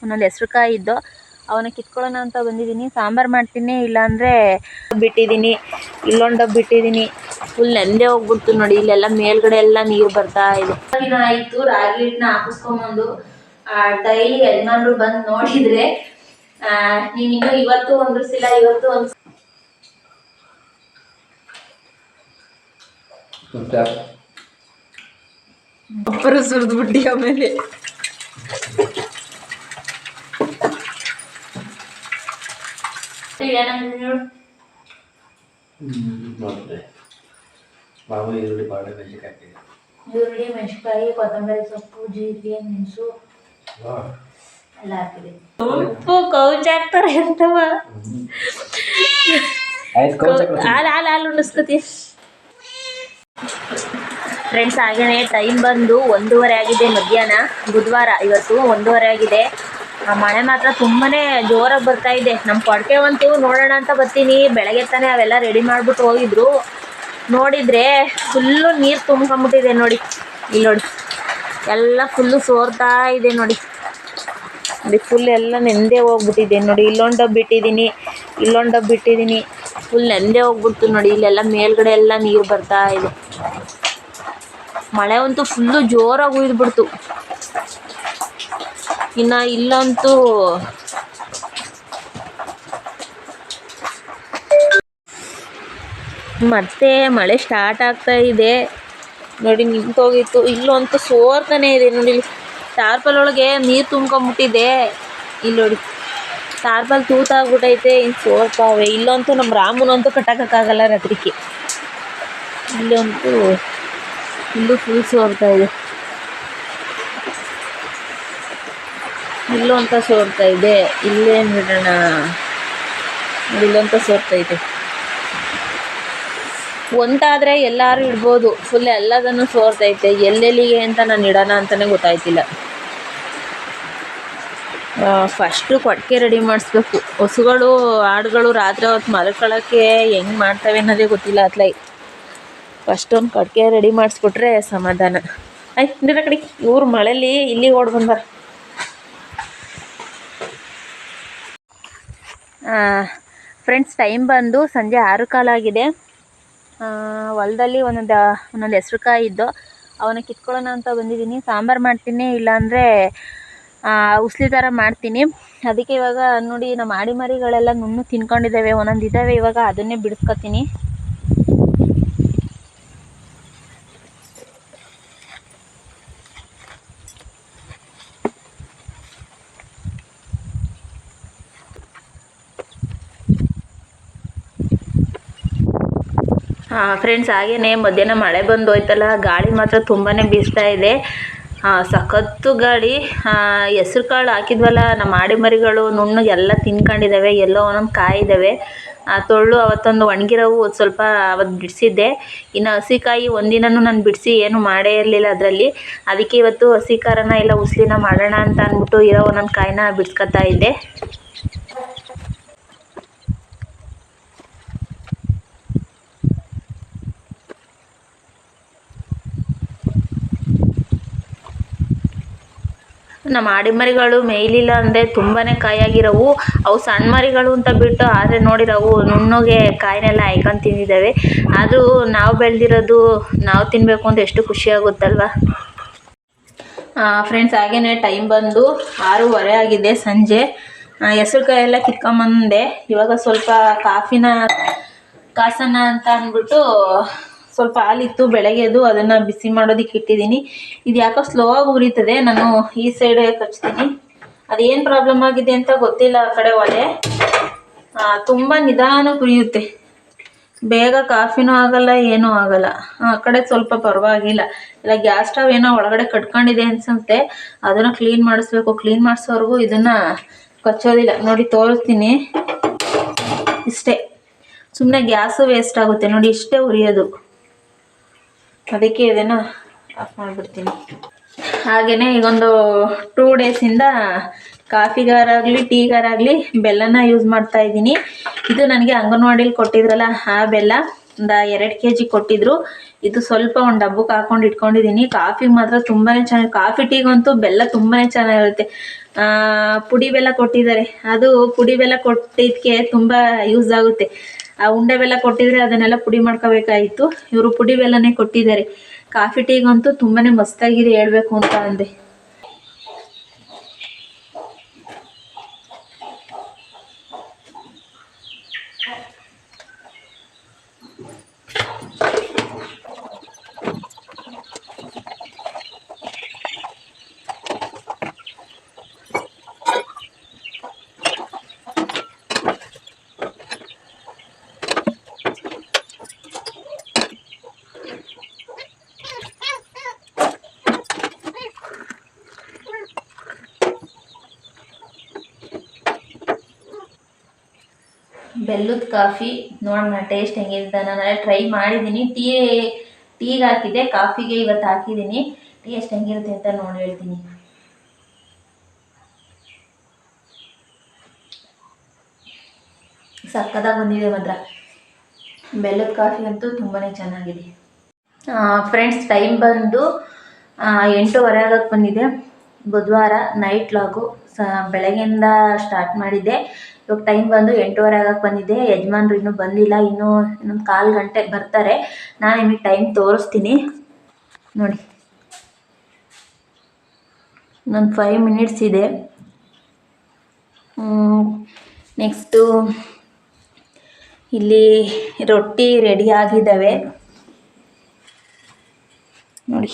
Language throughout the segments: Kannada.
ಒಂದೊಂದು ಹೆಸ್ರುಕಾಯಿ ಇದ್ದು ಅವನ್ನ ಕಿತ್ಕೊಳ್ಳೋಣ ಅಂತ ಬಂದಿದ್ದೀನಿ. ಸಾಂಬಾರು ಮಾಡ್ತೀನಿ, ಇಲ್ಲಾಂದರೆ ಬಿಟ್ಟಿದ್ದೀನಿ. ಇಲ್ಲೊಂದು ಡಬ್ಬ ಬಿಟ್ಟಿದ್ದೀನಿ, ಫುಲ್ ನೆಂದೇ ಹೋಗ್ಬಿಡ್ತು ನೋಡಿ. ಇಲ್ಲೆಲ್ಲ ಮೇಲ್ಗಡೆ ಎಲ್ಲ ನೀರು ಬರ್ತಾ ಇದೆ. ದಿನ ಆಯಿತು ರಾಗಿ ಹಿಟ್ಟನ್ನ ಹಾಕಿಸ್ಕೊಂಬಂದು ಡೈಲಿ ಯಜಮಾನ್ರು ಬಂದು ನೋಡಿದರೆ ನೀನಿನ್ನೂ ಇವತ್ತು ಒಂದಿಸಿಲ್ಲ, ಇವತ್ತು ಒಂದು ಒಬ್ಬರು ಸುರಿದು ಬಿಟ್ಟು ಆಮೇಲೆ ಈರುಳ್ಳಿ, ಮೆಣಸಿನಕಾಯಿ, ಕೊತ್ತಂಬರಿ ಸೊಪ್ಪು, ಜೀರಿಗೆ, ಮೆಣಸು ಎಲ್ಲ ಹಾಕಿದೆ. ಉಪ್ಪು ಕೌಚ್ ಹಾಕ್ತಾರೆ ಅಂತವ. ಹಾಲು ಉಣಿಸ್ಕೊತಿ ಫ್ರೆಂಡ್ಸ್. ಹಾಗೇನೆ ಟೈಮ್ ಬಂದು 1:30 ಆಗಿದೆ, ಮಧ್ಯಾಹ್ನ. ಬುಧವಾರ ಇವತ್ತು 1:30 ಆಗಿದೆ. ಮಳೆ ಮಾತ್ರ ತುಂಬಾ ಜೋರಾಗಿ ಬರ್ತಾ ಇದೆ. ನಮ್ಮ ಕೊಡಕೆ ಅಂತೂ ನೋಡೋಣ ಅಂತ ಬರ್ತೀನಿ. ಬೆಳಗ್ಗೆ ತಾನೇ ಅವೆಲ್ಲ ರೆಡಿ ಮಾಡಿಬಿಟ್ಟು ಹೋಗಿದ್ರು. ನೋಡಿದರೆ ಫುಲ್ಲು ನೀರು ತುಂಬ್ಕೊಂಬಿಟ್ಟಿದೆ ನೋಡಿ. ಇಲ್ಲಿ ನೋಡಿ, ಎಲ್ಲ ಫುಲ್ಲು ಸೋರ್ತಾ ಇದೆ ನೋಡಿ. ಫುಲ್ ಎಲ್ಲ ನೆಂದೇ ಹೋಗ್ಬಿಟ್ಟಿದೆ ನೋಡಿ. ಇಲ್ಲೊಂದು ಡಬ್ಬ ಬಿಟ್ಟಿದ್ದೀನಿ, ಇಲ್ಲೊಂದು ಡಬ್ಬ ಬಿಟ್ಟಿದ್ದೀನಿ, ಫುಲ್ ನೆಂದೇ ಹೋಗ್ಬಿಡ್ತು ನೋಡಿ. ಇಲ್ಲೆಲ್ಲ ಮೇಲ್ಗಡೆ ಎಲ್ಲ ನೀರು ಬರ್ತಾ ಇದೆ. ಮಳೆ ಅಂತೂ ಫುಲ್ಲು ಜೋರಾಗಿ ಉಯ್ದುಬಿಡ್ತು. ಇನ್ನು ಇಲ್ಲಂತೂ ಮತ್ತೆ ಮಳೆ ಸ್ಟಾರ್ಟ್ ಆಗ್ತಾ ಇದೆ ನೋಡಿ. ನಿಂತೋಗಿತ್ತು. ಇಲ್ಲಂತೂ ಸೋರ್ತಾನೆ ಇದೆ ನೋಡಿ. ಟಾರ್ಪಲ್ ಒಳಗೆ ನೀರು ತುಂಬ್ಕೊಂಬಿಟ್ಟಿದೆ. ಇಲ್ಲಿ ನೋಡಿ, ಟಾರ್ಪಲ್ ತೂತಾಗ್ಬಿಟ್ಟೈತೆ. ಇನ್ನು ಸೋರ್ತಾವೆ. ಇಲ್ಲಂತೂ ನಮ್ಮ ರಾಮನಂತೂ ಕಟ್ಟಕ್ಕಾಗಲ್ಲ ರಾತ್ರಿಗೆ. ಇಲ್ಲಂತೂ ಇಲ್ಲೂ ಫುಲ್ ಸೋರ್ತಾ ಇದೆ. ಇಲ್ಲೂ ಅಂತ ಸೋರ್ತಾ ಇದೆ. ಇಲ್ಲೇನು ಬಿಡೋಣ, ಇಲ್ಲಂತ ಸೋರ್ತೈತೆ. ಒಂದಾದರೆ ಎಲ್ಲರೂ ಇಡ್ಬೋದು, ಫುಲ್ ಎಲ್ಲದನ್ನು ಸೋರ್ತೈತೆ. ಎಲ್ಲೆಲ್ಲಿಗೆ ಅಂತ ನಾನು ಇಡೋಣ ಅಂತಲೇ ಗೊತ್ತಾಯ್ತಿಲ್ಲ. ಫಸ್ಟು ಕೊಟ್ಟಿಗೆ ರೆಡಿ ಮಾಡಿಸ್ಬೇಕು. ಹಸುಗಳು ಆಡುಗಳು ರಾತ್ರಿ ಹೊತ್ತು ಮಲ್ಕೊಳ್ಳೋಕ್ಕೆ ಹೆಂಗೆ ಮಾಡ್ತವೆ ಅನ್ನೋದೇ ಗೊತ್ತಿಲ್ಲ. ಅತ್ಲೈ ಫಸ್ಟ್ ಒಂದು ಕೊಟ್ಟಿಗೆ ರೆಡಿ ಮಾಡಿಸ್ಬಿಟ್ರೆ ಸಮಾಧಾನ. ಆಯ್ತು ಕಡೆ ಇವ್ರು ಮಳೇಲಿ ಇಲ್ಲಿಗೆ ಓಡ್ ಬಂದಾರ. ಫ್ರೆಂಡ್ಸ್, ಟೈಮ್ ಬಂದು ಸಂಜೆ 6:15 ಆಗಿದೆ. ಹೊಲದಲ್ಲಿ ಒಂದೊಂದು ಹೆಸ್ರುಕಾಯಿ ಇದ್ದು ಅವನ್ನ ಕಿತ್ಕೊಳ್ಳೋಣ ಅಂತ ಬಂದಿದ್ದೀನಿ. ಸಾಂಬಾರು ಮಾಡ್ತೀನಿ, ಇಲ್ಲಾಂದರೆ ಉಸ್ಲಿ ಥರ ಮಾಡ್ತೀನಿ. ಅದಕ್ಕೆ ಇವಾಗ ನೋಡಿ, ನಮ್ಮ ಆಡಿ ಮರಿಗಳೆಲ್ಲ ನುಣ್ಣು ತಿನ್ಕೊಂಡಿದ್ದಾವೆ. ಒಂದೊಂದು ಇದ್ದಾವೆ, ಇವಾಗ ಅದನ್ನೇ ಬಿಡಿಸ್ಕೊತೀನಿ. ಫ್ರೆಂಡ್ಸ್, ಹಾಗೇ ಮಧ್ಯಾಹ್ನ ಮಳೆ ಬಂದು ಹೋಯ್ತಲ್ಲ, ಗಾಳಿ ಮಾತ್ರ ತುಂಬಾ ಬೀಸ್ತಾ ಇದೆ. ಸಖತ್ತು ಗಾಳಿ. ಹೆಸ್ರು ಕಾಳು ಹಾಕಿದ್ವಲ್ಲ, ನಮ್ಮ ಆಡಿ ಮರಿಗಳು ನುಣ್ಣಗೆ ಎಲ್ಲ ತಿನ್ಕೊಂಡಿದ್ದಾವೆ. ಎಲ್ಲೋ ಒಂದೊಂದು ಕಾಯಿ ಇದ್ದಾವೆ. ತೊಳ್ಳು ಅವತ್ತೊಂದು ಒಣಗಿರೋವು ಸ್ವಲ್ಪ ಅವತ್ತು ಬಿಡಿಸಿದ್ದೆ. ಇನ್ನು ಹಸಿಕಾಯಿ ಒಂದಿನೂ ನಾನು ಬಿಡಿಸಿ ಏನು ಮಾಡೇ ಇರಲಿಲ್ಲ ಅದರಲ್ಲಿ. ಅದಕ್ಕೆ ಇವತ್ತು ಹಸಿ ಖಾರನ ಇಲ್ಲ ಉಸ್ಲಿನ ಮಾಡೋಣ ಅಂತ ಅಂದ್ಬಿಟ್ಟು ಇರೋ ಒಂದೊಂದು ಕಾಯಿನ ಬಿಡಿಸ್ಕೊತಾ ಇದ್ದೆ. ನಮ್ಮ ಆಡಿ ಮರಿಗಳು ಮೇಯ್ಲಿಲ್ಲ ಅಂದರೆ ತುಂಬಾ ಕಾಯಾಗಿರೋವು. ಅವು ಸಣ್ಣ ಮರಿಗಳು ಅಂತ ಬಿಟ್ಟು, ಆದರೆ ನೋಡಿರೋವು ನುಣ್ಣಗೆ ಕಾಯಿನೆಲ್ಲ ಹಾಯ್ಕೊಂಡು ತಿಂದಿದ್ದಾವೆ. ಆದರೂ ನಾವು ಬೆಳೆದಿರೋದು ನಾವು ತಿನ್ನಬೇಕು ಅಂತ ಎಷ್ಟು ಖುಷಿಯಾಗುತ್ತಲ್ವ. ಫ್ರೆಂಡ್ಸ್, ಹಾಗೇ ಟೈಮ್ ಬಂದು 6:15 ಆಗಿದೆ ಸಂಜೆ. ಹೆಸ್ರುಕಾಯಿ ಎಲ್ಲ ಕಿತ್ಕೊಂಬಂದೆ. ಇವಾಗ ಸ್ವಲ್ಪ ಕಾಫಿನ ಕಾಸೋಣ ಅಂತ ಅಂದ್ಬಿಟ್ಟು ಸ್ವಲ್ಪ ಹಾಲಿತ್ತು ಬೆಳಗ್ಗೆದು, ಅದನ್ನು ಬಿಸಿ ಮಾಡೋದಕ್ಕೆ ಇಟ್ಟಿದ್ದೀನಿ. ಇದು ಯಾಕೋ ಸ್ಲೋ ಆಗಿ ಉರಿತದೆ. ನಾನು ಈ ಸೈಡ್ ಕಚ್ತೀನಿ. ಅದೇನು ಪ್ರಾಬ್ಲಮ್ ಆಗಿದೆ ಅಂತ ಗೊತ್ತಿಲ್ಲ. ಆ ಕಡೆ ಒಲೆ ತುಂಬ ನಿಧಾನಕ್ಕೆ ಉರಿಯುತ್ತೆ. ಬೇಗ ಕಾಫಿನೂ ಆಗಲ್ಲ, ಏನೂ ಆಗಲ್ಲ. ಆ ಕಡೆ ಸ್ವಲ್ಪ ಪರವಾಗಿಲ್ಲ. ಇಲ್ಲ ಗ್ಯಾಸ್ ಸ್ಟವ್ ಏನೋ ಒಳಗಡೆ ಕಟ್ಕೊಂಡಿದೆ ಅನ್ಸುತ್ತೆ. ಅದನ್ನು ಕ್ಲೀನ್ ಮಾಡಿಸ್ಬೇಕು. ಕ್ಲೀನ್ ಮಾಡಿಸೋವರೆಗೂ ಇದನ್ನು ಕಚ್ಚೋದಿಲ್ಲ. ನೋಡಿ ತೋರಿಸ್ತೀನಿ. ಇಷ್ಟೇ, ಸುಮ್ಮನೆ ಗ್ಯಾಸು ವೇಸ್ಟ್ ಆಗುತ್ತೆ ನೋಡಿ. ಇಷ್ಟೇ ಉರಿಯೋದು. ಅದಕ್ಕೆ ಇದನ್ನು ಆಫ್ ಮಾಡಿಬಿಡ್ತೀನಿ. ಹಾಗೆಯೇ ಈಗೊಂದು 2 ಡೇಸಿಂದ ಕಾಫಿಗಾರಾಗಲಿ ಟೀಗಾರಾಗಲಿ ಬೆಲ್ಲನ ಯೂಸ್ ಮಾಡ್ತಾ ಇದ್ದೀನಿ. ಇದು ನನಗೆ ಅಂಗನವಾಡಿಲಿ ಕೊಟ್ಟಿದ್ರಲ್ಲ ಆ ಬೆಲ್ಲ, ಒಂದು 2 kg ಕೊಟ್ಟಿದ್ರು. ಇದು ಸ್ವಲ್ಪ ಒಂದು ಡಬ್ಬಕ್ಕೆ ಹಾಕೊಂಡು ಇಟ್ಕೊಂಡಿದ್ದೀನಿ. ಕಾಫಿಗೆ ಮಾತ್ರ ತುಂಬಾ ಚೆನ್ನಾಗಿ, ಕಾಫಿ ಟೀಗಂತೂ ಬೆಲ್ಲ ತುಂಬಾ ಚೆನ್ನಾಗಿರುತ್ತೆ. ಪುಡಿ ಬೆಲ್ಲ ಕೊಟ್ಟಿದ್ದಾರೆ. ಅದು ಪುಡಿ ಬೆಲ್ಲ ಕೊಟ್ಟಿದ್ದಕ್ಕೆ ತುಂಬ ಯೂಸ್ ಆಗುತ್ತೆ. ಆ ಉಂಡೆ ಬೆಲ್ಲ ಕೊಟ್ಟಿದ್ರೆ ಅದನ್ನೆಲ್ಲ ಪುಡಿ ಮಾಡ್ಕೋಬೇಕಾಯಿತು. ಇವರು ಪುಡಿ ಬೆಲ್ಲನೇ ಕೊಟ್ಟಿದ್ದಾರೆ. ಕಾಫಿ ಟೀಗಂತೂ ತುಂಬಾ ಮಸ್ತಾಗಿದೆ ಹೇಳ್ಬೇಕು ಅಂತ ಅಂದೆ. ಬೆಲ್ಲದ ಕಾಫಿ ನೋಡೋಣ ಟೇಸ್ಟ್ ಹೆಂಗಿದೆ. ನಾನು ಟ್ರೈ ಮಾಡಿದ್ದೀನಿ. ಟೀಗೆ ಹಾಕಿದ್ದೆ, ಕಾಫಿಗೆ ಇವತ್ತು ಹಾಕಿದ್ದೀನಿ. ಟೇಸ್ಟ್ ಹೆಂಗಿರುತ್ತೆ ಅಂತ ನೋಡಿ ಹೇಳ್ತೀನಿ. ಸಕ್ಕತ್ತಾಗಿ ಬಂದಿದೆ ಮಾತ್ರ. ಬೆಲ್ಲದ ಕಾಫಿ ಅಂತೂ ತುಂಬಾ ಚೆನ್ನಾಗಿದೆ. ಫ್ರೆಂಡ್ಸ್, ಟೈಮ್ ಬಂದು 8:15 ಆಗಕ್ಕೆ ಬಂದಿದೆ. ಬುಧವಾರ ನೈಟ್ ಲಾಗು ಬೆಳಗ್ಗೆಯಿಂದ ಸ್ಟಾರ್ಟ್ ಮಾಡಿದ್ದೆ. ಇವಾಗ ಟೈಮ್ ಬಂದು 8:15 ಆಗಕ್ಕೆ ಬಂದಿದೆ. ಯಜಮಾನ್ರು ಇನ್ನೂ ಬಂದಿಲ್ಲ. ಇನ್ನೊಂದು 1/4 ಗಂಟೆ ಬರ್ತಾರೆ. ನಾನು ನಿಮಗೆ ಟೈಮ್ ತೋರಿಸ್ತೀನಿ ನೋಡಿ. ಇನ್ನೊಂದು 5 ಮಿನಿಟ್ಸ್ ಇದೆ. ನೆಕ್ಸ್ಟು ಇಲ್ಲಿ ರೊಟ್ಟಿ ರೆಡಿ ಆಗಿದ್ದಾವೆ ನೋಡಿ.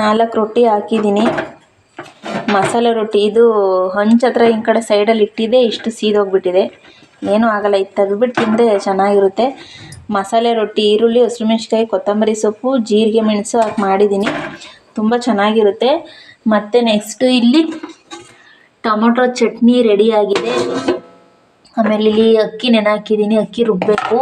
4 ರೊಟ್ಟಿ ಹಾಕಿದ್ದೀನಿ. ಮಸಾಲೆ ರೊಟ್ಟಿ ಇದು ಹಂಚತ್ರ ಹಿಂಗೆ ಕಡೆ ಸೈಡಲ್ಲಿ ಇಟ್ಟಿದ್ದೆ, ಇಷ್ಟು ಸೀದೋಗ್ಬಿಟ್ಟಿದೆ. ಏನೂ ಆಗಲ್ಲ, ಇದು ತೆಗೆದ್ಬಿಟ್ಟು ತಿಂದರೆ ಚೆನ್ನಾಗಿರುತ್ತೆ. ಮಸಾಲೆ ರೊಟ್ಟಿ ಈರುಳ್ಳಿ, ಹಸಿಮೆಣ್ಸಿಕಾಯಿ, ಕೊತ್ತಂಬರಿ ಸೊಪ್ಪು, ಜೀರಿಗೆ, ಮೆಣಸು ಹಾಕಿ ಮಾಡಿದ್ದೀನಿ. ತುಂಬ ಚೆನ್ನಾಗಿರುತ್ತೆ. ಮತ್ತು ನೆಕ್ಸ್ಟು ಇಲ್ಲಿ ಟೊಮೊಟೊ ಚಟ್ನಿ ರೆಡಿಯಾಗಿದೆ. ಆಮೇಲೆ ಇಲ್ಲಿ ಅಕ್ಕಿ ನೆನೆ ಹಾಕಿದ್ದೀನಿ, ಅಕ್ಕಿ ರುಬ್ಬಬೇಕು.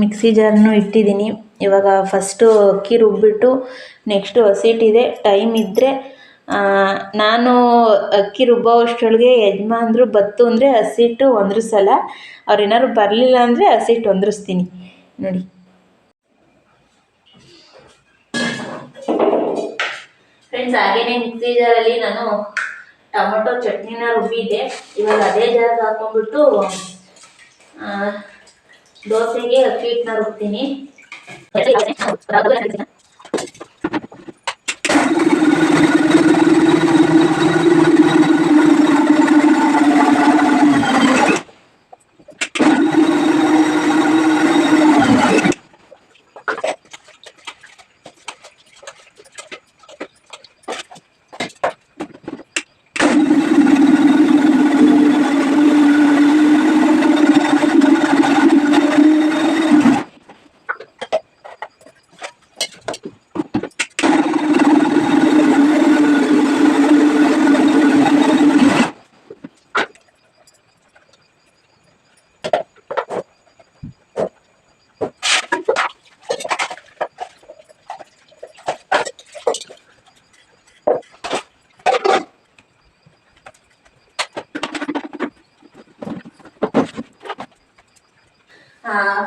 ಮಿಕ್ಸಿ ಜಾರನ್ನು ಇಟ್ಟಿದ್ದೀನಿ. ಇವಾಗ ಫಸ್ಟು ಅಕ್ಕಿ ರುಬ್ಬಿಟ್ಟು ನೆಕ್ಸ್ಟು ಹಸಿಟ್ಟಿದೆ. ಟೈಮ್ ಇದ್ದರೆ ನಾನು ಅಕ್ಕಿ ರುಬ್ಬೋ ಅಷ್ಟರೊಳಗೆ ಯಜಮಾನ್ರು ಬತ್ತು ಅಂದರೆ ಹಸಿಟ್ಟು ಒಂದ್ರಿಸಲ್ಲ. ಅವ್ರು ಏನಾದ್ರು ಬರಲಿಲ್ಲ ಅಂದರೆ ಹಸಿಟ್ಟು ಒಂದ್ರಿಸ್ತೀನಿ ನೋಡಿ. ಫ್ರೆಂಡ್ಸ್, ಹಾಗೇನೆ ಮಿಕ್ಸಿ ಜಾರಲ್ಲಿ ನಾನು ಟೊಮೊಟೊ ಚಟ್ನಿನ ರುಬ್ಬಿದ್ದೆ. ಇವಾಗ ಅದೇ ಜಾರ್ಗೆ ಹಾಕೊಂಡ್ಬಿಟ್ಟು ದೋಸೆಗೆ ಅಕ್ಕಿ ಹಿಟ್ಟನ್ನ ರುಬ್ತೀನಿ.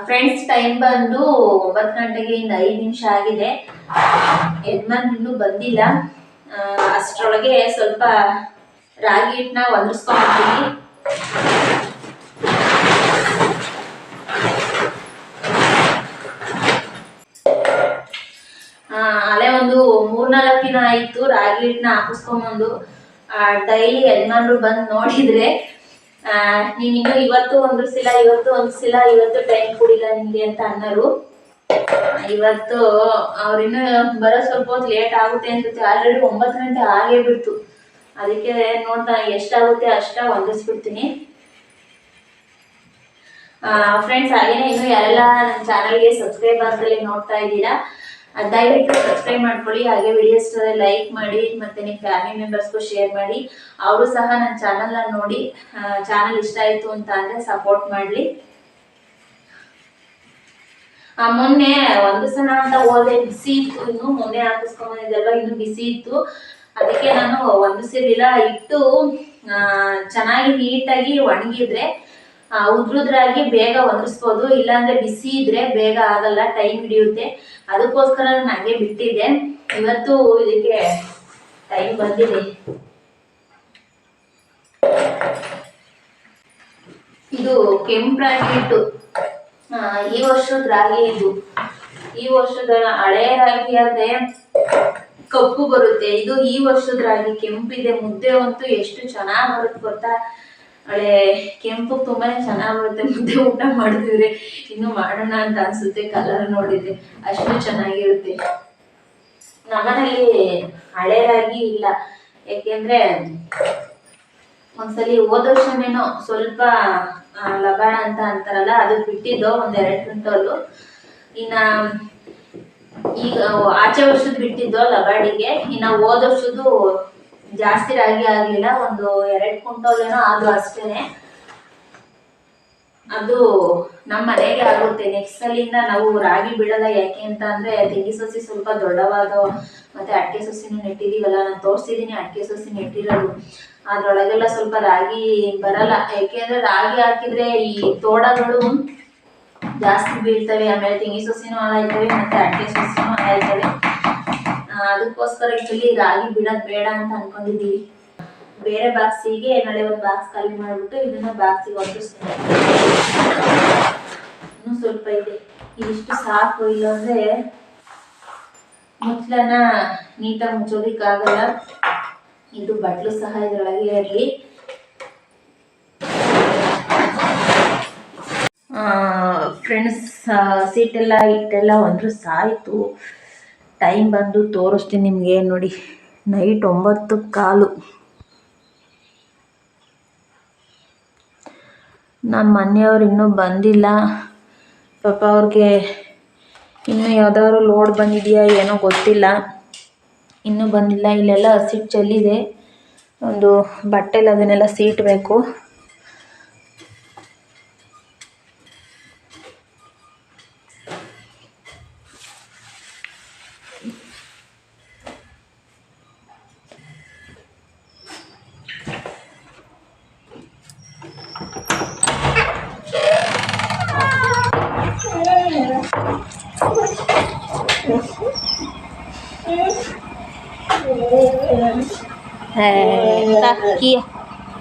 ಫ್ರೆಂಡ್ಸ್, ಟೈಮ್ ಬಂದು 9 ಗಂಟೆಗೆ ಇನ್ನು 5 ನಿಮಿಷ ಆಗಿದೆ. ಯಜಮಾನ್ ಇನ್ನೂ ಬಂದಿಲ್ಲ. ಅಷ್ಟರೊಳಗೆ ಸ್ವಲ್ಪ ರಾಗಿ ಹಿಟ್ಟನ್ನ ಒದರಿಸ್ಕೊಂಡ್ಬಿಡ್ತೀನಿ. ಅಲ್ಲೇ ಒಂದು 3-4 ದಿನ ಆಯಿತು ರಾಗಿ ಹಿಟ್ಟನ್ನ ಹಾಕಿಸ್ಕೊಂಬಂದು. ಡೈಲಿ ಯಜಮಾನ್ರು ಬಂದು ನೋಡಿದ್ರೆ ನೀನಿನ್ನು ಇವತ್ತು ಒಂದ್ರಿಸಿಲ್ಲ, ಇವತ್ತು ಟೈಮ್ ಕೊಡಿಲ್ಲ ನಿಮಗೆ ಅಂತ ಅನ್ನೋರು. ಇವತ್ತು ಅವ್ರಿನ್ನು ಬರೋ ಸ್ವಲ್ಪ ಹೊತ್ತು ಲೇಟ್ ಆಗುತ್ತೆ ಅನ್ಸುತ್ತೆ. ಆಲ್ರೆಡಿ 9 ಗಂಟೆ ಆಗೇ ಬಿಡ್ತು. ಅದಕ್ಕೆ ನೋಡ್ತಾ ಎಷ್ಟಾಗುತ್ತೆ ಅಷ್ಟ ಹೊಂದಿಸ್ಬಿಡ್ತೀನಿ. ಫ್ರೆಂಡ್ಸ್, ಹಾಗೇನೆ ಇನ್ನು ಯಾರೆಲ್ಲ ನನ್ನ ಚಾನಲ್ಗೆ ಸಬ್ಸ್ಕ್ರೈಬ್ ಆಗಲಿ ನೋಡ್ತಾ ಇದ್ದೀರಾ, ದಯವಿಟ್ಟು ಸಬ್ಸ್ಕ್ರೈಬ್ ಮಾಡ್ಕೊಳ್ಳಿ. ಹಾಗೆ ವಿಡಿಯೋಸ್ ಲೈಕ್ ಮಾಡಿ, ಮತ್ತೆ ನಿಮ್ಮ ಫ್ಯಾಮಿಲಿ ಮೆಂಬರ್ಸ್ಗೂ ಶೇರ್ ಮಾಡಿ. ಅವರು ಸಹ ನನ್ನ ಚಾನಲ್ನ ನೋಡಿ ಚಾನಲ್ ಇಷ್ಟ ಆಯಿತು ಅಂತ ಅಂದರೆ ಸಪೋರ್ಟ್ ಮಾಡಲಿ. ಮೊನ್ನೆ ಹೊಂದಿಸೋಣ ಅಂತ ಹೋದೆ, ಬಿಸಿ ಇತ್ತು. ಇನ್ನು ಮೊನ್ನೆ ಹಾಕಿಸ್ಕೊಂಬಂದಿದ್ದಲ್ವ, ಇನ್ನು ಬಿಸಿ ಇತ್ತು. ಅದಕ್ಕೆ ನಾನು ಹೊಂದಿಸಿರ್ಲಿಲ್ಲ. ಹಿಟ್ಟು ಚೆನ್ನಾಗಿ ನೀಟಾಗಿ ಒಣಗಿದ್ರೆ ಉದ್ರುದ್ರಾಗಿ ಬೇಗ ಒದರಿಸ್ಬೋದು, ಇಲ್ಲಾಂದ್ರೆ ಬಿಸಿ ಇದ್ರೆ ಬೇಗ ಆಗಲ್ಲ, ಟೈಮ್ ಹಿಡಿಯುತ್ತೆ. ಅದಕ್ಕೋಸ್ಕರ ನಾನು ಹಾಗೆ ಬಿಟ್ಟಿದ್ದೆ. ಇವತ್ತು ಇದಕ್ಕೆ ಟೈಮ್ ಬಂದಿದೆ. ಇದು ಕೆಂಪು ರಾಗಿ ಹಿಟ್ಟು, ಈ ವರ್ಷದ ರಾಗಿ ಇದು. ಈ ವರ್ಷದ ಹಳೆ ರಾಗಿ ಆದ್ರೆ ಕಪ್ಪು ಬರುತ್ತೆ, ಇದು ಈ ವರ್ಷದ ರಾಗಿ ಕೆಂಪಿದೆ. ಮುದ್ದೆ ಅಂತೂ ಎಷ್ಟು ಚೆನ್ನಾಗಿ ಬರುತ್ತೆ ಗೊತ್ತಾ. ಹಳೆ ಕೆಂಪು ತುಂಬಾನೇ ಚೆನ್ನಾಗಿ ಬರುತ್ತೆ. ಮುದ್ದೆ ಊಟ ಮಾಡಿದ್ರೆ ಇನ್ನು ಮಾಡೋಣ ಅಂತ ಅನ್ಸುತ್ತೆ, ಕಲರ್ ನೋಡಿದ್ರೆ ಅಷ್ಟು ಚೆನ್ನಾಗಿರುತ್ತೆ. ನಮ್ಮನೇಲಿ ಹಳೆ ರಾಗಿ ಇಲ್ಲ, ಯಾಕೆಂದ್ರೆ ಒಂದ್ಸಲಿ ಹೋದ ವರ್ಷನೇನೋ ಸ್ವಲ್ಪ ಲಗಾಣ ಅಂತ ಅಂತಾರಲ್ಲ, ಅದು ಬಿಟ್ಟಿದ್ದು 1-2 ಕ್ವಿಂಟಲು. ಇನ್ನ ಈಗ ಆಚೆ ವರ್ಷದ ಬಿಟ್ಟಿದ್ದು ಲಗಾಡಿಗೆ. ಇನ್ನ ಹೋದ ವರ್ಷದ್ದು ಜಾಸ್ತಿ ರಾಗಿ ಆಗ್ಲಿಲ್ಲ, 1-2 ಕ್ವಿಂಟಲ್ ಏನೋ ಆದ್ರೂ ಅಷ್ಟೇನೆ. ಅದು ನಮ್ಮ ಮನೆಗೆ ಆಗುತ್ತೆ. ನೆಕ್ಸ್ಟ್ ಸಲಿಂದ ನಾವು ರಾಗಿ ಬಿಡಲ್ಲ. ಯಾಕೆ ಅಂತ ಅಂದ್ರೆ ತೆಂಗಿ ಸಸಿ ಸ್ವಲ್ಪ ದೊಡ್ಡವಾದ, ಮತ್ತೆ ಅಡಿಕೆ ಸಸಿನೂ ನೆಟ್ಟಿದೀವಲ್ಲ, ನಾನು ತೋರಿಸಿದೀನಿ ಅಡಿಕೆ ಸಸಿ ನೆಟ್ಟಿರೋದು. ಅದ್ರೊಳಗೆಲ್ಲ ಸ್ವಲ್ಪ ರಾಗಿ ಬರಲ್ಲ, ಯಾಕೆಂದ್ರೆ ರಾಗಿ ಹಾಕಿದ್ರೆ ಈ ತೋಡಗಳು ಜಾಸ್ತಿ ಬೀಳ್ತವೆ, ಆಮೇಲೆ ತೆಂಗಿ ಸಸಿನೂ ಹಾಳಾಯ್ತವೆ, ಮತ್ತೆ ಅಡಿಕೆ ಸಸಿನೂ ಹಾಳಾಯ್ತವೆ. ಅದಕ್ಕೋಸ್ಕರ ಇಲ್ಲಿ ರಾಗಿ ಬಿಡೋದು ಬೇಡ ಅಂತ ಅನ್ಕೊಂಡಿದೀವಿ. ಬೇರೆ ಬಾಕ್ಸಿಗೆ ನಾಳೆ ಒಂದು ಬಾಕ್ಸ್ ಖಾಲಿ ಮಾಡ್ಬಿಟ್ಟು ಇದನ್ನ ಬಾಕ್ಸಿಗೆ ಒಟ್ಟಿಸ್ತೀನಿ. ಇನ್ನೂ ಸ್ವಲ್ಪ ಇದೆ, ಇದಿಷ್ಟು ಸಾಕು. ಇಲ್ಲಾಂದ್ರೆ ಮುಚ್ಚಲನ್ನ ನೀಟಾಗಿ ಮುಚ್ಚೋದಿಕ್ಕಾಗಲ್ಲ. ಇದು ಬಟ್ಲು ಸಹ ಇದರೊಳಗೆ ಇರಲಿ. ಫ್ರೆಂಡ್ಸ್, ಸೀಟೆಲ್ಲ ಇಟ್ಟೆಲ್ಲ ಒಂದ್ರು ಸಾಯ್ತು. ಟೈಮ್ ಬಂದು ತೋರಿಸ್ತೀನಿ ನಿಮಗೆ. ನೋಡಿ, ನೈಟ್ 9:15. ನಮ್ಮ ಮನೆಯವ್ರು ಇನ್ನೂ ಬಂದಿಲ್ಲ. ಪಾಪ ಅವ್ರಿಗೆ ಇನ್ನೂ ಯಾವುದಾದ್ರು ಲೋಡ್ ಬಂದಿದೆಯಾ ಏನೋ ಗೊತ್ತಿಲ್ಲ, ಇನ್ನೂ ಬಂದಿಲ್ಲ. ಇಲ್ಲೆಲ್ಲ ಹಸಿಟ್ಟು ಚೆಲ್ಲಿದೆ, ಒಂದು ಬಟ್ಟೆಲಿ ಅದನ್ನೆಲ್ಲ ಸೀಟಬೇಕು.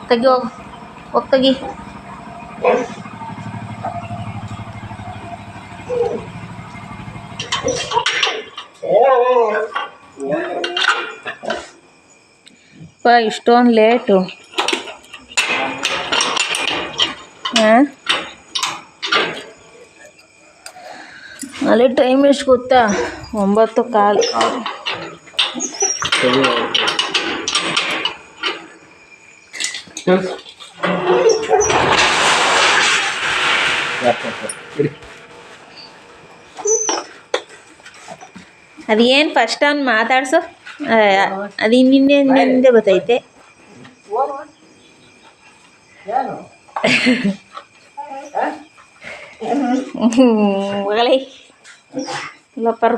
ತೆಗಿ ಹೋಗಿ ತೆಗಿ. ಇಷ್ಟೊಂದು ಲೇಟು. ಅಲ್ಲಿ ಟೈಮ್ ಎಷ್ಟು ಗೊತ್ತಾ? 9:15. ಅದೇನು ಫಸ್ಟ್ ಅವ್ನು ಮಾತಾಡ್ಸು, ಅದು ಹಿಂದೆ ಬರ್ತೈತೆ. ಮಗಳೇ ಲಪ್ಪರ್.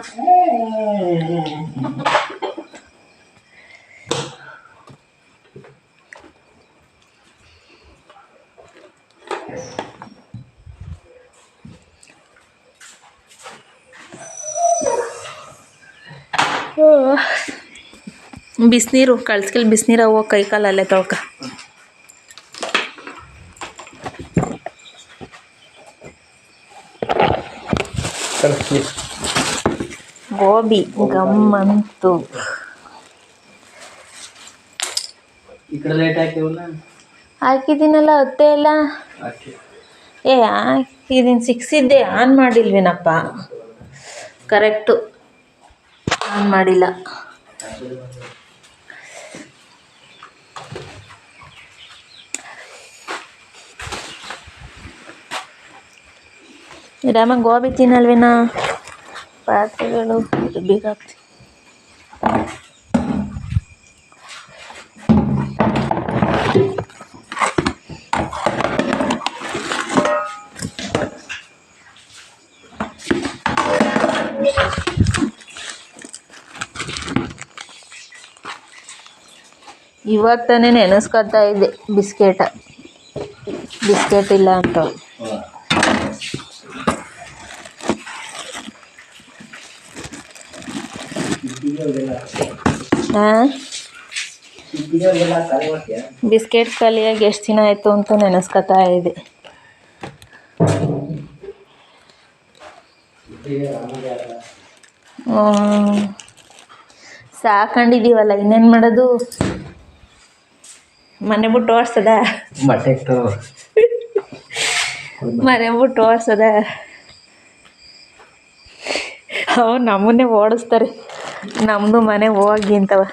ಬಿಸಿನೀರು ಕಳ್ಸ್ಕಿಲ್, ಬಿಸಿನೀರು ಹೋಗಿ ಕೈ ಕಾಲು ಅಲ್ಲೇ ತೊಳ್ಕ. ಗೋಬಿ ಗಮ್ಮಂತು. ಹಾಕಿದ್ದೀನಲ್ಲ, ಅತ್ತೆ ಎಲ್ಲ ಹಾಕಿದ್ದೀನಿ. 6 ಇದ್ದೆ, ಆನ್ ಮಾಡಿಲ್ವೇನಪ್ಪ. ಕರೆಕ್ಟು ಆನ್ ಮಾಡಿಲ್ಲ. ರಾಮ ಗೋಬಿ ತಿನ್ನಲ್ವೇನಾ? ಪಾತ್ರೆಗಳು ಬೇಕಾಗ್ತಿ. ಇವತ್ತನೇ ನೆನೆಸ್ಕೊತಾ ಇದ್ದೆ ಬಿಸ್ಕೆಟ. ಬಿಸ್ಕೆಟ್ ಇಲ್ಲ ಅಂತ. ಹಾಂ, ಬಿಸ್ಕೆಟ್ ಖಾಲಿಯಾಗಿ ಎಷ್ಟು ದಿನ ಆಯಿತು ಅಂತ ನೆನೆಸ್ಕೊತಾ ಇದೆ. ಸಾಕೊಂಡಿದ್ದೀವಲ್ಲ, ಇನ್ನೇನು ಮಾಡೋದು. ಮನೆ ಬಿಟ್ಟು ಓಡಿಸದ, ಮನೆ ಬಿಟ್ಟು ಓಡಿಸದ. ಅವು ನಮ್ಮನ್ನೇ ಓಡಿಸ್ತಾರೆ, ನಮ್ಮದು ಮನೆ ಹೋಗಿ ಅಂತವ.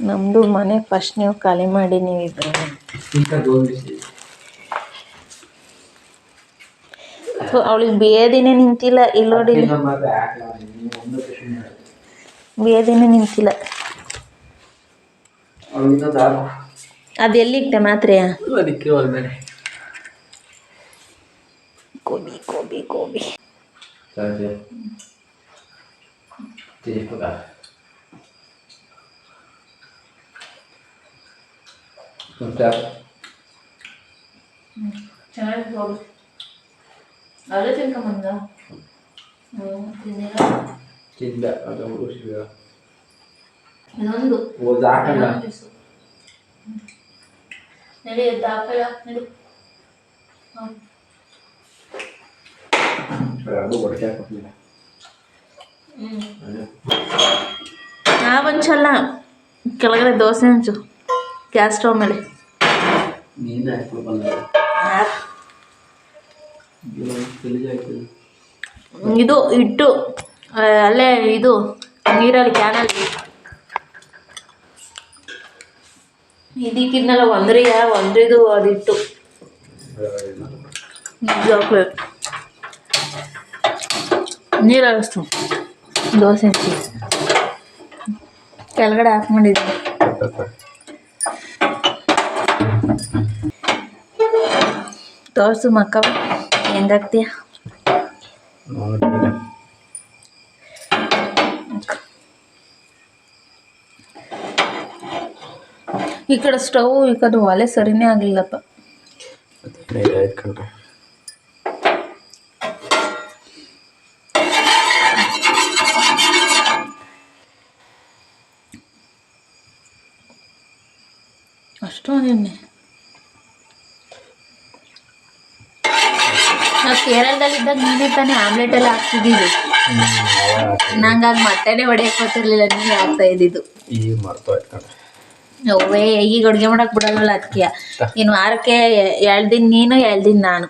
ನಮ್ಮದು ಮನೆ ಫಸ್ಟ್ ನೀವು ಖಾಲಿ ಮಾಡಿ ನೀವು ಇಬ್ಬರು. ಅವಳಿಗೆ ಬೇದಿನೇ ನಿಂತಿಲ್ಲ, ಇಲ್ಲಿ ನೋಡಿ, ಬೇದಿನೇ ನಿಂತಿಲ್ಲ. ಅದು ಎಲ್ಲಿಕ್ತೆ ಮಾತ್ರೆಯ? ಗೋಬಿ ಗೋಬಿ ಗೋಬಿ ಚೆನ್ನಾಗಿ ಹೋಗಿ ಅದೇ ತಿನ್ಕೊಂಬಂದ. ತಿಂದ ಇನ್ನೊಂದು ನಡಿ, ದಾಖಲ ನಡಿ. ನಾವಂಚಲ್ಲ, ಕೆಳಗಡೆ ದೋಸೆ ಹಂಚು ಗ್ಯಾಸ್ ಸ್ಟವ್ ಮೇಲೆ. ಇದು ಇಟ್ಟು ಅಲ್ಲೇ ಇದು ನೀರಲ್ಲಿ ಕ್ಯಾನಲ್ಲಿ ಇದಕ್ಕಿನ್ನಲ್ಲ ಒಂದ್ರಿದು ಅದಿಟ್ಟು ನಿಜವಾಗ್ಲೂ ನೀರು ಅನಿಸ್ತು. ದೋಸೆ ಕೆಳಗಡೆ ಆಫ್ ಮಾಡಿದ್ದೀನಿ. ತೋರಿಸು ಮಕ್ಕ ಹೆಂಗಾಗ್ತೀಯ. ಈ ಕಡೆ ಸ್ಟವ್ ಈ ಕಡೆ ಒಲೆ ಸರಿನೇ ಆಗಲಿಲ್ಲಪ್ಪ. ಅಷ್ಟೊಂದೇನೆ ನಾವು ಕೇರಳದಲ್ಲಿದ್ದಾಗ ನೀನೇ ತಾನೇ ಆಮ್ಲೆಟ್ ಎಲ್ಲ ಹಾಕ್ತಿದ್ದಿದ್ದು. ನಂಗೆ ಆಗ ಮೊಟ್ಟೆನೇ ಹೊಡೆಯಕ್ಕೆ ಗೊತ್ತಿರಲಿಲ್ಲ, ನೀನೇ ಹಾಕ್ತಾ ಇದ್ದಿದ್ದು. ಅವೇ ಈಗ ಅಡುಗೆ ಮಾಡಕ್ಕೆ ಬಿಡಲ್ವಲ್ಲ, ಅದಕ್ಕೆ ಇನ್ನು ವಾರಕ್ಕೆ 2 ದಿನ ನೀನು 2 ದಿನ ನಾನು.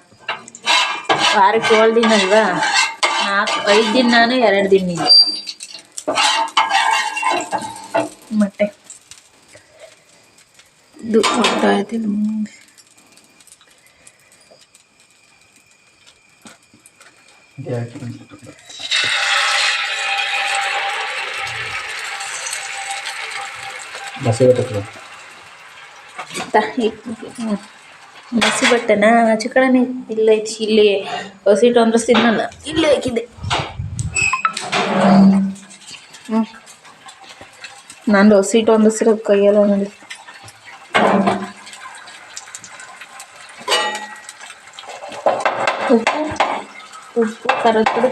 ವಾರಕ್ಕೆ 7 ದಿನ ಅಲ್ವಾ, 5 ದಿನ ನಾನು 2 ದಿನ ನೀನು. ಮೊಟ್ಟೆ ಇದು ಹೋಗ್ತಾ ಇದ್ದೀನಿ. ಬಸಿ ಬಟ್ಟೆನಾ ಆಚೆ ಕಡೆನೇ ಇಲ್ಲ ಐತಿ. ಇಲ್ಲಿ ಹಸಿಟ್ಟು ಅಂದ್ರಸ್ತಿದ್ನಲ್ಲ, ಇಲ್ಲೇ ಹಾಕಿದ್ದೆ. ನಾನು ಹಸಿಟ್ಟು ಅಂದ್ರಸಿರೋದು ಕೈಯೆಲ್ಲ ನೋಡಿ. ಉಪ್ಪು ಖಾರದ ಪುಡಿ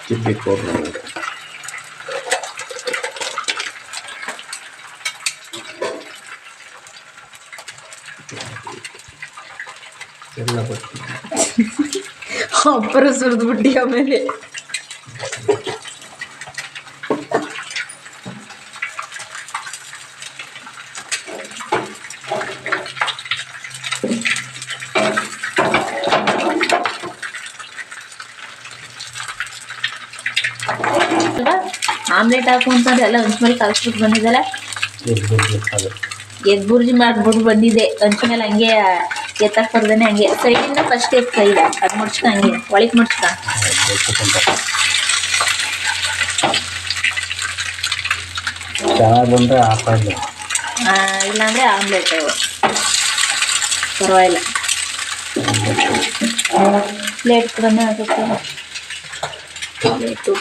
ಚಿಲ್ಲಿ ಪೌಡರ್ ಎಲ್ಲ ಒಬ್ಬರು ಸುರಿದು ಬಿಟ್ಟು ಆಮೇಲೆ ಆಮ್ಲೆಟ್ ಹಾಕು ಅಂತಂದ್ರೆ ಎಲ್ಲ ಹಂಚ ಮೇಲೆ ಕಲಿಸ್ಬಿಟ್ಟು ಬಂದಿದ್ದಲ್ಲ. ಎಗ್ ಬುರ್ಜಿ ಮಾಡ್ಬಿಟ್ಟು ಬಂದಿದ್ದೆ, ಹಂಚ ಮೇಲೆ ಹಂಗೆ ಎತ್ತಕ್ಕೆ ಬರ್ದೇನೆ ಹಂಗೆ ಸೈಡಿಂದ ಫಸ್ಟ್ ಎತ್ತು ಸೈಡ್ ಅದು ಮುಡ್ಸ್ಕ ಹಂಗೆ ಒಳಗೆ ಮುಡ್ಸ್ಕ. ಚೆನ್ನಾಗಿ ಬಂದರೆ ಹಾಕೋದು, ಇಲ್ಲಾಂದರೆ ಆಮ್ಲೆಟ್ ಪರವಾಗಿಲ್ಲ. ಪ್ಲೇಟ್ ಕೂಡ ಹಾಕಕ್ಕೆ ಪ್ಲೇಟು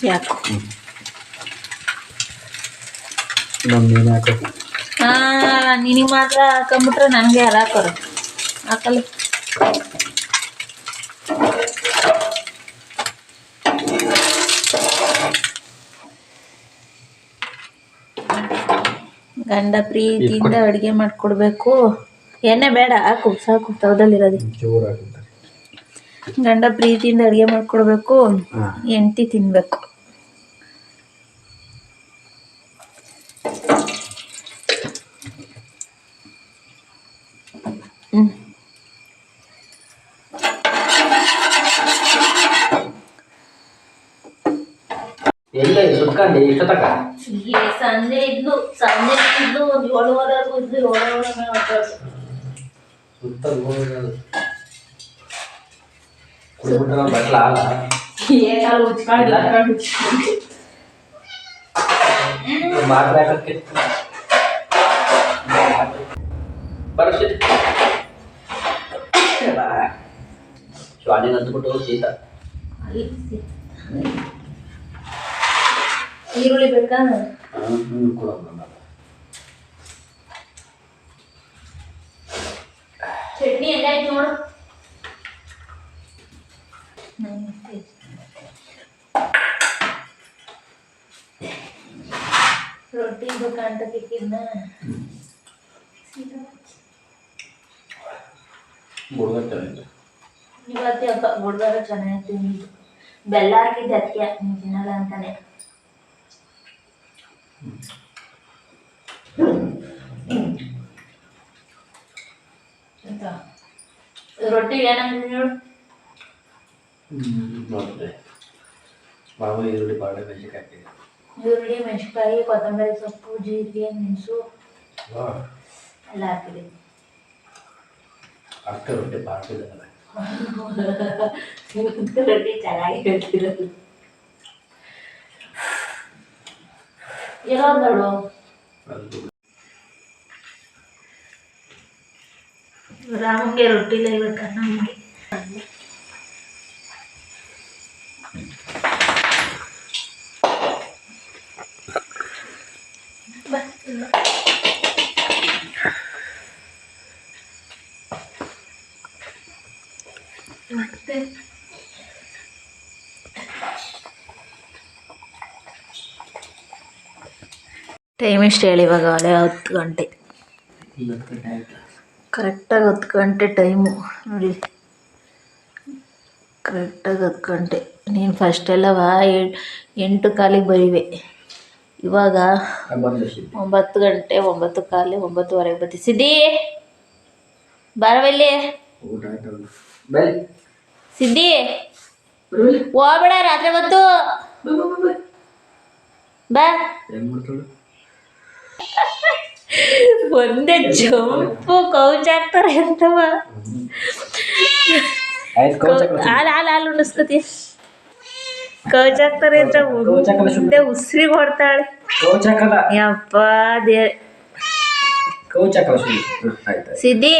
ಯಾಕು ನೀನು ಹಾಕೋ. ನಿನಗೆ ಮಾತ್ರ ಹಾಕೊಂಬಿಟ್ರೆ ನನಗೆ ಯಾರು ಹಾಕೋರು ಹಾಕಲ್ಲ. ಗಂಡ ಪ್ರೀತಿಯಿಂದ ಅಡುಗೆ ಮಾಡಿಕೊಡ್ಬೇಕು. ಎಣ್ಣೆ ಬೇಡ, ಹಾಕು ಸಾಕು, ತವದಲ್ಲಿರೋದು. ಗಂಡ ಪ್ರೀತಿಯಿಂದ ಅಡುಗೆ ಮಾಡಿಕೊಡ್ಬೇಕು, ಹೆಂಡತಿ ತಿನ್ನಬೇಕು. ಎಲ್ಲ ಸುತ್ಕೊಂಡು ಇಷ್ಟತಕ್ಕ ಸಂಜೆ ಇದ್ಲು ಒಂದು 7:15 ಇದ್ಲು 7:30 ಸುತ್ತ ಕುಡಿಬಿಟ್ರೆ ಬಟ್ಲ ಆಲ ಏನಾದ್ರು ಉಚ್ಕೊಂಡಿಲ್ಲ ಮಾತ್ರ ಹಾಕಕ್ಕೆ ಬರ್ಸಿ ಶಾಲೆಗೆ ಅಂದ್ಬಿಟ್ಟು ಶೀತ. ಈರುಳ್ಳಿ ಬೇಕಾ? ಚಟ್ನಿ ಹೆಂಗಾಯ್ತು ನೋಡು. ರೊಟ್ಟಿ ಬೇಕಂತ ತಿಕ್ಕಿದ್ನ ಇವತ್ತಪ್ಪ ಗುಡ್ಗಾರ ಚೆನ್ನಾಗಿತ್ತು. ಬೆಲ್ಲ ಹಾಕಿದ್ದೆ ಅದಕ್ಕೆ ನೀನು ತಿನ್ನಲ್ಲ ಅಂತಾನೆ. ರೊಟ್ಟಿಗೆ ಏನಂತ ನೋಡು. ಮಾಮೂಲಿ ಈರುಳ್ಳಿ ಬಾಳೆ ಮೆಣಸಿನಕಾಯಿ, ಈರುಳ್ಳಿ ಮೆಣಸಿನಕಾಯಿ, ಕೊತ್ತಂಬರಿ ಸೊಪ್ಪು, ಜೀರಿಗೆ, ಮೆಣಸು ಎಲ್ಲ ಹಾಕಿದೆ. ಅಕ್ಕ ರೊಟ್ಟಿ ಬಾಳ್ತಿದ್ದಲ್ಲ ರೊಟ್ಟಿ ಚೆನ್ನಾಗಿ ಹೇಳ್ತಿರೋದು. ಇರೋದು ನೋಡು. ರಾಮಗೆ ರೊಟ್ಟಿ ಲೈವಕ್ಕ ನಮಗೆ ಮತ್ತೆ ಟೈಮ್ ಎಷ್ಟು ಹೇಳಿ ಇವಾಗ? ಹಳೆ 10 ಗಂಟೆ ಕರೆಕ್ಟಾಗಿ 10 ಗಂಟೆ ಟೈಮು ನೋಡಿ, ಕರೆಕ್ಟಾಗಿ 10 ಗಂಟೆ. ನೀನು ಫಸ್ಟೆಲ್ಲವ 8 ಕಾಲಿಗೆ ಬರೀವೆ, ಇವಾಗ 9 ಗಂಟೆ 9 ಕಾಲು 9:15 ಬರ್ತೀವಿ. ಸಿದ್ದಿ ಬಾರವಲ್ಲಿ, ಸಿದ್ದಿ ಹೋಗ್ಬೇಡ ರಾತ್ರಿ ಹೊತ್ತು ಬಾ. ಒಂದೇ ಜಂಪು ಕೌಚ್ ಹಾಕ್ತಾರೆ ಅಂತವ. ಹಾಲು ಉಣಿಸ್ಕೊತಿ ಕೌಚ್ ಹಾಕ್ತಾರೆ ಅಂತ ಮುಂದೆ ಉಸಿರಿಗೆ ಹೊಡ್ತಾಳೆ. ಯಪ್ಪ ದೇ ಸಿದ್ದಿ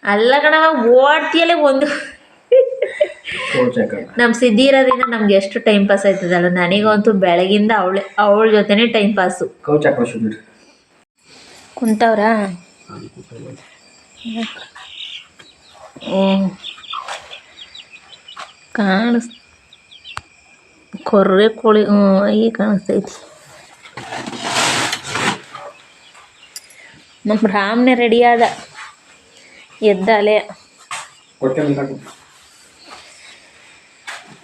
ಅಲ್ಲ ಕಣವ, ಓಡ್ತಿಯಲ್ಲ ಒಂದು. ನಮ್ಮ ಸಿದ್ದಿ ಇರೋದ್ರಿಂದ ನಮ್ಗೆ ಎಷ್ಟು ಟೈಮ್ ಪಾಸ್ ಆಯ್ತದಲ್ಲ. ನನಗಂತೂ ಬೆಳಗಿಂದ ಅವಳ ಜೊತೆನೆ ಟೈಮ್ ಪಾಸು. ಕುಂತವ್ರ ಕಾಣಿಸ್ ಕೊರ್ರೆ ಕೋಳಿ ಈಗ ಕಾಣಿಸ್ತೈತಿ. ನಮ್ಮ ರಾಮ್ನೆ ರೆಡಿ ಆದ, ಎದ್ದಾಲೆ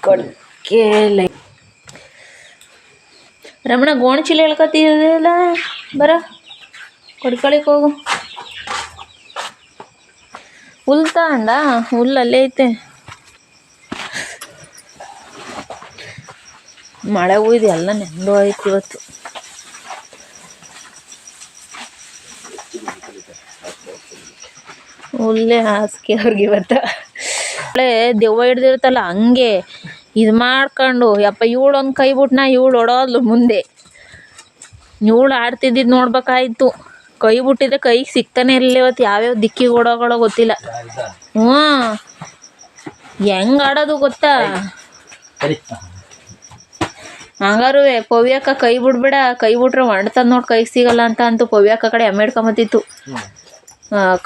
ಕೊಡ್ಕೇಲೆ. ರಮಣ ಗೋಣಚೀಲ ಹೇಳ್ಕೊತಿದಲ್ಲ, ಬರ ಕೊಡ್ಕೊಳಿಕ್ ಹೋಗು. ಹುಲ್ ತಗೊಂಡ, ಹುಲ್ಲು ಅಲ್ಲೇ ಐತೆ. ಮಳೆ ಹೋಯ್ದು ಎಲ್ಲ ನೆಂದು ಆಯ್ತು ಇವತ್ತು. ಒಳ್ಳೆ ಹಾಸಿಗೆ ಅವ್ರಿಗೆ ಇವತ್ತು ಮಳೆ ದೆವ್ವ ಹಿಡ್ದಿರುತ್ತಲ್ಲ ಹಂಗೆ ಇದು ಮಾಡ್ಕೊಂಡು ಯಪ್ಪ ಇವಳು ಒಂದು ಕೈ ಬಿಟ್ನ ಇವಳು ಹೊಡೋದ್ಲು ಮುಂದೆ. ಇವಳು ಆಡ್ತಿದ್ದಿದ್ದು ನೋಡ್ಬೇಕಾಯ್ತು. ಕೈ ಬಿಟ್ಟಿದ್ರೆ ಕೈಗೆ ಸಿಗ್ತಾನೆ ಇರಲಿಲ್ಲ ಇವತ್ತು. ಯಾವ್ಯಾವ ದಿಕ್ಕಿಗೆ ಓಡೋಗಳೋ ಗೊತ್ತಿಲ್ಲ. ಹ್ಞೂ ಹೆಂಗ್ ಆಡೋದು ಗೊತ್ತಾ. ಹಂಗಾರು ಪವ್ಯಕ್ಕ ಕೈ ಬಿಡ್ಬೇಡ, ಕೈ ಬಿಟ್ರೆ ಮಾಡ್ತದ ನೋಡಿ ಕೈಗೆ ಸಿಗಲ್ಲ ಅಂತ ಅಂತು. ಪವ್ಯಕ್ಕ ಕಡೆ ಎಮ್ಮೆ ಹಿಡ್ಕೊಂಬತ್ತಿತ್ತು,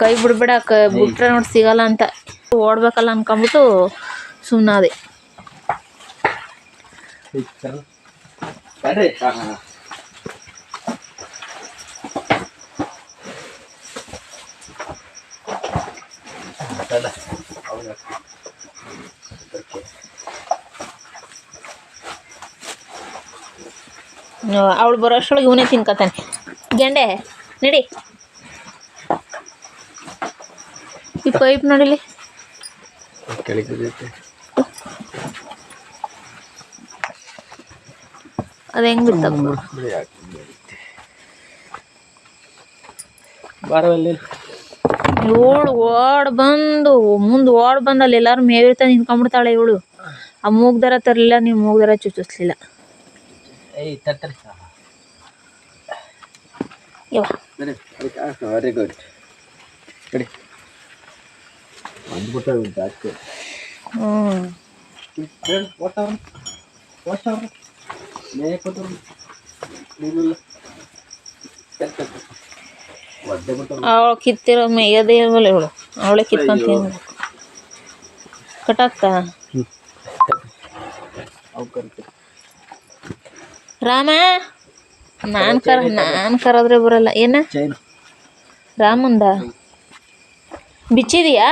ಕೈ ಬಿಡ್ಬೇಡ ಬಿಟ್ರೆ ನೋಡಿ ಸಿಗಲ್ಲ ಅಂತ. ಓಡ್ಬೇಕಲ್ಲ ಅನ್ಕೊಂಬಿಟ್ಟು ಸುಮ್ಮನಾದೆ. ಅವಳು ಬರೋಷ್ಟೊಳಗೆ ಇವನೇ ತಿನ್ಕತಾನೆ. ಗೆಂಡೆ ನಡಿ, ಈ ಪೈಪ್ ನೋಡಿಲಿ ಅದು ಹೆಂಗ್ ಬಿಡ್ತಾವ. ಇವಳು ಓಡ್ ಬಂದು ಮುಂದೆ ಓಡ್ ಬಂದು ಅಲ್ಲಿ ಎಲ್ಲಾರು ಮೇವಿರ್ತಾ ನಿಂತ್ಕೊಂಡ್ಬಿಡ್ತಾಳೆ. ಇವಳು ಆ ಮೂಗ್ದರ ತರಲಿಲ್ಲ, ನೀವು ಮೂಗ್ದರ ಚುಚ್ಚಿಸ್ಲಿಲ್ಲ. Very good. ಅವಳು ಕಿತ್ತಿರೋ ಮೇಯದೇ ಇಲ್ವಲ್ಲ ಇವಳು, ಅವಳೇ ಕಿತ್ಕೊಂತ ಕಟಾಕ್ತಾ. ರಾಮ ನಾನ್ ಕರೆದ್ರೆ ಬರಲ್ಲ. ಏನ ರಾಮಂದ ಬಿಚ್ಚಿದೀಯಾ?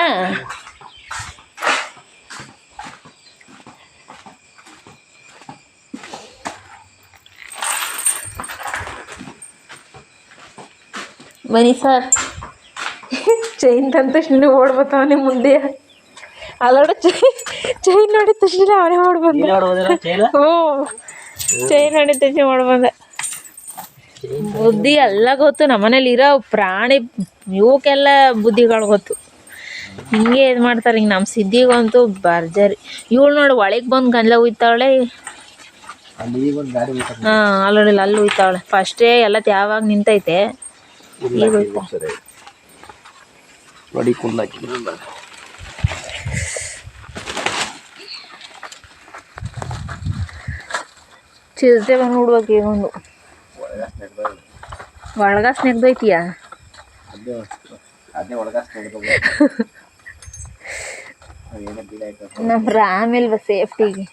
ಬನ್ನಿ ಸರ್. ಚೈನ್ ತಂದ ತಕ್ಷಣ ಓಡ್ಬತ್ತವನೇ ಮುಂದೆ. ಅಲ್ಲೋಡ ಚೈನ್ ನೋಡಿದ ತಕ್ಷಣ ಅವನೇ ಓಡ್ಬಂದ. ಹ್ಞೂ ಚೈನ್ ನೋಡಿದ ತಕ್ಷಣ ಓಡ್ಬಂದ. ಬುದ್ಧಿ ಎಲ್ಲ ಗೊತ್ತು. ನಮ್ಮನೇಲಿ ಇರೋ ಪ್ರಾಣಿ ಇವಕ್ಕೆಲ್ಲ ಬುದ್ಧಿಗಳು ಗೊತ್ತು. ಹಿಂಗೆ ಇದು ಮಾಡ್ತಾರೆ. ಹಿಂಗೆ ನಮ್ಮ ಸಿದ್ಧಿಗಂತೂ ಭರ್ಜರಿ. ಇವಳು ನೋಡಿ ಒಳಗೆ ಬಂದು ಗಂಜಲ ಉಯ್ತಾವಳೆ. ಹಾಂ ಅಲ್ಲೋಡಿಲ್ಲ, ಅಲ್ಲಿ ಉಯ್ತಾವಳೆ. ಫಸ್ಟೇ ಎಲ್ಲ ಯಾವಾಗ ನಿಂತೈತೆ, ಈಗ ಉಯ್ತಾ. ಚಿರತೆ ಬಂದು ನೋಡ್ಬೇಕು. ಈಗ ಒಂದು ಒಳಗಾಸ್ ನೆಗ್ದೈತಿಯಾ? ನಮ್ಮ ರಾಮಿಲ್ವ ಸೇಫ್ಟಿಗೆ.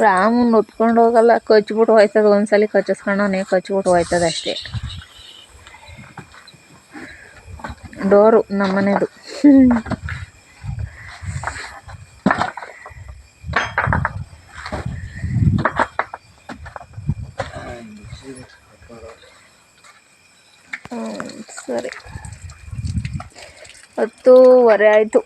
ರಾಮನ್ ಹೊತ್ಕೊಂಡು ಹೋಗಲ್ಲ, ಕಚ್ಬಿಟ್ಟು ಹೋಯ್ತದ. ಒಂದ್ಸಲಿ ಕಚ್ಚಿಸ್ಕೊಂಡವನೇ ಕಚ್ಬಿಟ್ಟು ಹೋಯ್ತದ ಅಷ್ಟೇ. ಡೋರು ನಮ್ಮನೇದು. ಸರಿ, 10:15 ಆಯಿತು.